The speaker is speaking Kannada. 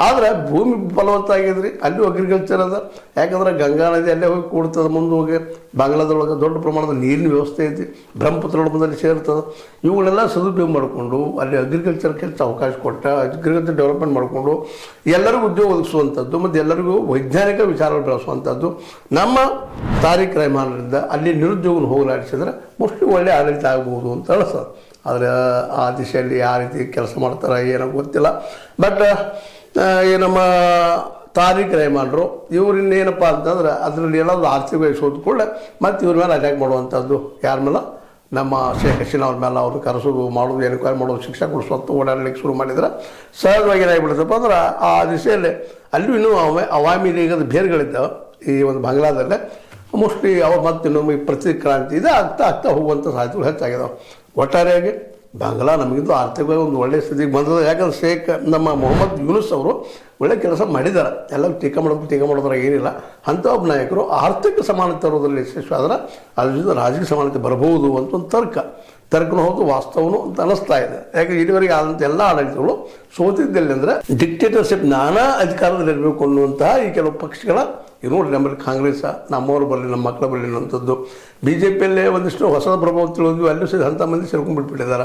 ಆದರೆ ಭೂಮಿ ಫಲವತ್ತಾಗಿದ್ರಿ, ಅಲ್ಲೂ ಅಗ್ರಿಕಲ್ಚರ್ ಅದ. ಯಾಕಂದ್ರೆ ಗಂಗಾ ನದಿ ಅಲ್ಲೇ ಹೋಗಿ ಕೂಡ್ತದೆ, ಮುಂದೆ ಹೋಗಿ ಬಾಂಗ್ಲಾದೊಳಗೆ ದೊಡ್ಡ ಪ್ರಮಾಣದ ನೀರಿನ ವ್ಯವಸ್ಥೆ ಐತಿ, ಬ್ರಹ್ಮಪುತ್ರದಲ್ಲಿ ಸೇರ್ತದೆ. ಇವುಗಳೆಲ್ಲ ಸದುಪಯೋಗ ಮಾಡಿಕೊಂಡು ಅಲ್ಲಿ ಅಗ್ರಿಕಲ್ಚರ್ಗೆ ಹೆಚ್ಚು ಅವಕಾಶ ಕೊಟ್ಟ, ಅಗ್ರಿಕಲ್ಚರ್ ಡೆವಲಪ್ಮೆಂಟ್ ಮಾಡಿಕೊಂಡು ಎಲ್ಲರಿಗೂ ಉದ್ಯೋಗ ಒದಗಿಸುವಂಥದ್ದು ಮತ್ತು ಎಲ್ಲರಿಗೂ ವೈಜ್ಞಾನಿಕ ವಿಚಾರಗಳು ಬೆಳೆಸುವಂಥದ್ದು ನಮ್ಮ ತಾರೀಖ್ ರಹಮಾನರಿಂದ ಅಲ್ಲಿ ನಿರುದ್ಯೋಗನ ಹೋಗಲಾಡಿಸಿದ್ರೆ ಮೋಸ್ಟ್ಲಿ ಒಳ್ಳೆಯ ಆಡಳಿತ ಆಗ್ಬೋದು ಅಂತ ಅನಿಸ್ತದೆ. ಆದರೆ ಆ ದಿಶೆಯಲ್ಲಿ ಯಾವ ರೀತಿ ಕೆಲಸ ಮಾಡ್ತಾರೆ ಏನೋ ಗೊತ್ತಿಲ್ಲ. ಬಟ್ ಈ ನಮ್ಮ ತಾರೀಖ್ ರಹಮಾನರು ಇವ್ರು ಇನ್ನೇನಪ್ಪ ಅಂತಂದ್ರೆ ಅದರಲ್ಲಿ ಏನಾದರೂ ಆರ್ಥಿಕವಾಗಿ ಸೋತ್ಕೊಳ್ಳೆ ಮತ್ತು ಇವ್ರ ಮೇಲೆ ಅಟ್ಯಾಕ್ ಮಾಡುವಂಥದ್ದು, ಯಾರ ಮೇಲೆ? ನಮ್ಮ ಶೇಖ್ ಹಸೀನಾ ಅವ್ರ ಮೇಲೆ ಅವರು ಕರೆಸೋದು ಮಾಡೋದು, ಎನ್ಕ್ವೈರಿ ಮಾಡೋದು, ಶಿಕ್ಷೆ ಕೊಡಿಸೋದು ಓಡಾಡಲಿಕ್ಕೆ ಶುರು ಮಾಡಿದ್ರೆ ಸಹಜವಾಗಿ ಏನಾಗಿಬಿಡುತ್ತಪ್ಪ ಅಂದ್ರೆ ಆ ದಿಶೆಯಲ್ಲಿ ಅಲ್ಲೂ ಇನ್ನೂ ಅವಾಮಿ ಲೀಗದ ಬೇರುಗಳಿದ್ದಾವೆ ಈ ಒಂದು ಬಾಂಗ್ಲಾದಲ್ಲೇ. ಮೋಸ್ಟ್ಲಿ ಅವ್ರು ಮತ್ತೆ ಇನ್ನೊಮ್ಮೆ ಪ್ರತಿಕ್ರಾಂತಿ ಇದೆ ಆಗ್ತಾ ಹೋಗುವಂಥ ಸಾಧ್ಯತೆಗಳು ಹೆಚ್ಚಾಗಿದ್ದಾವೆ. ಒಟ್ಟಾರೆಯಾಗಿ ಬಾಂಗ್ಲಾ ನಮಗಿಂತ ಆರ್ಥಿಕವಾಗಿ ಒಂದು ಒಳ್ಳೆಯ ಸ್ಥಿತಿಗೆ ಬಂದದ. ಯಾಕಂದ್ರೆ ಶೇಖ್ ನಮ್ಮ ಮೊಹಮ್ಮದ್ ಯೂನುಸ್ ಅವರು ಒಳ್ಳೆ ಕೆಲಸ ಮಾಡಿದ್ದಾರೆ, ಎಲ್ಲ ಟೀಕಾ ಮಾಡೋದ್ರಾಗ ಏನಿಲ್ಲ. ಅಂಥ ಒಬ್ಬ ನಾಯಕರು ಆರ್ಥಿಕ ಸಮಾನತೆ ತರೋದ್ರಲ್ಲಿ ಯಶಸ್ವಿ ಆದ್ರೆ ಅದ್ರ ಜೊತೆ ರಾಜಕೀಯ ಸಮಾನತೆ ಬರಬಹುದು ಅಂತ ಒಂದು ತರ್ಕನೂ ಹೌದು, ವಾಸ್ತವನು ಅಂತ ಅನ್ನಿಸ್ತಾ ಇದೆ. ಯಾಕೆ ಇದುವರೆಗೆ ಆದಂಥ ಎಲ್ಲ ಆಡಳಿತಗಳು ಸೋತಿದ್ದಲ್ಲಿ ಅಂದರೆ ಡಿಕ್ಟೇಟರ್ಶಿಪ್, ನಾನಾ ಅಧಿಕಾರದಲ್ಲಿ ಇರಬೇಕು ಅನ್ನುವಂತಹ ಈ ಕೆಲವು ಪಕ್ಷಗಳ ನೋಡ್ರಿ, ನಮ್ಮಲ್ಲಿ ಕಾಂಗ್ರೆಸ್ ನಮ್ಮವರು ಬರಲಿ, ನಮ್ಮ ಮಕ್ಕಳು ಬರಲಿ ಅನ್ನೋಂಥದ್ದು. BJPಯಲ್ಲೇ ಒಂದಿಷ್ಟು ಹೊಸ ಪ್ರಭಾವ ತಿಳಿದ್ವಿ, ಅಲ್ಲೂ ಅಂಥ ಮಂದಿ ಸೇರ್ಕೊಂಡ್ಬಿಟ್ಬಿಟ್ಟಿದ್ದಾರೆ.